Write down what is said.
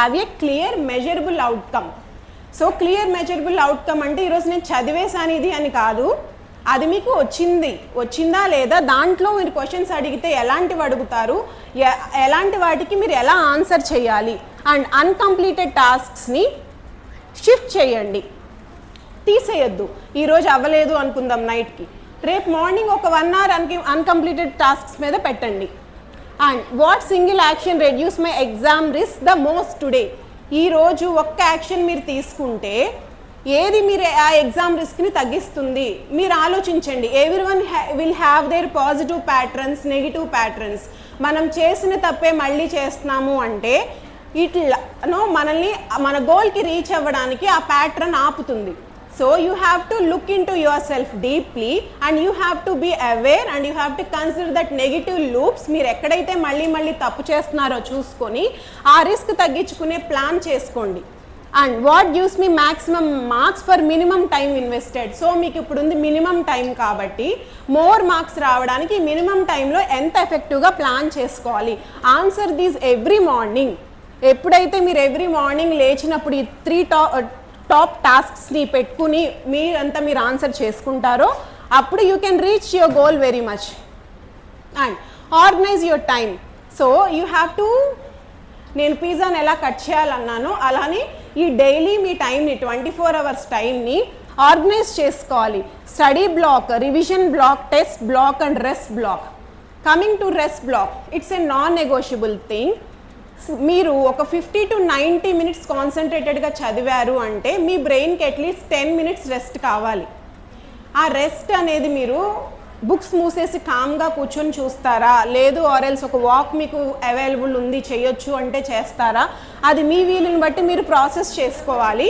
Have a clear measurable outcome. So clear measurable outcome అంటే ఈరోజు నేను చదివేశాను ఇది అని కాదు, అది మీకు వచ్చిందా లేదా, దాంట్లో మీరు క్వశ్చన్స్ అడిగితే ఎలాంటివి అడుగుతారు, ఎలాంటి వాటికి మీరు ఎలా ఆన్సర్ చేయాలి, అండ్ అన్కంప్లీటెడ్ టాస్క్స్ని షిఫ్ట్ చేయండి, తీసేయద్దు. ఈరోజు అవ్వలేదు అనుకుందాం నైట్కి, రేపు మార్నింగ్ ఒక 1 hour అన్కంప్లీటెడ్ టాస్క్స్ మీద పెట్టండి. And what single action reduce my exam risk the most today. ఈరోజు ఒక్క యాక్షన్ మీరు తీసుకుంటే ఏది మీరు ఆ ఎగ్జామ్ రిస్క్ని తగ్గిస్తుంది మీరు ఆలోచించండి. Everyone will have their positive patterns, negative patterns. మనం చేసిన తప్పే మళ్ళీ చేస్తున్నాము అంటే ఇట్లా మనల్ని మన గోల్కి రీచ్ అవ్వడానికి ఆ ప్యాటర్న్ ఆపుతుంది. So you have to look into yourself deeply and you have to be aware and you have to consider that negative loops. మీరు ఎక్కడైతే మళ్ళీ తప్పు చేస్తున్నారో చూసుకొని ఆ రిస్క్ తగ్గించుకునే ప్లాన్ చేసుకోండి. And what gives me maximum marks for minimum time invested. So మీకు ఇప్పుడు ఉంది మినిమం టైం కాబట్టి మోర్ మార్క్స్ రావడానికి మినిమం టైంలో ఎంత ఎఫెక్టివ్గా ప్లాన్ చేసుకోవాలి. Answer these every morning. ఎప్పుడైతే మీరు ఎవ్రీ మార్నింగ్ లేచినప్పుడు ఈ 3 టాప్ టాస్క్స్ని పెట్టుకుని మీరు ఆన్సర్ చేసుకుంటారో అప్పుడు you can reach your goal very much. And organise your time. So you have to, నేను పిజ్జాని ఎలా కట్ చేయాలన్నానో అలానే ఈ డైలీ మీ టైంని 24 hours టైంని ఆర్గనైజ్ చేసుకోవాలి. Study block, revision block, test block and rest block. Coming to rest block, it's a non negotiable thing. మీరు ఒక 50 to 90 minutes కాన్సన్ట్రేటెడ్గా చదివారు అంటే మీ బ్రెయిన్కి అట్లీస్ట్ 10 minutes రెస్ట్ కావాలి. ఆ రెస్ట్ అనేది మీరు బుక్స్ మూసేసి కామ్గా కూర్చొని చూస్తారా, లేదు ఆర్ఎల్స్ ఒక వాక్ మీకు అవైలబుల్ ఉంది చేయొచ్చు అంటే చేస్తారా, అది మీ వీలుని బట్టి మీరు ప్రాసెస్ చేసుకోవాలి.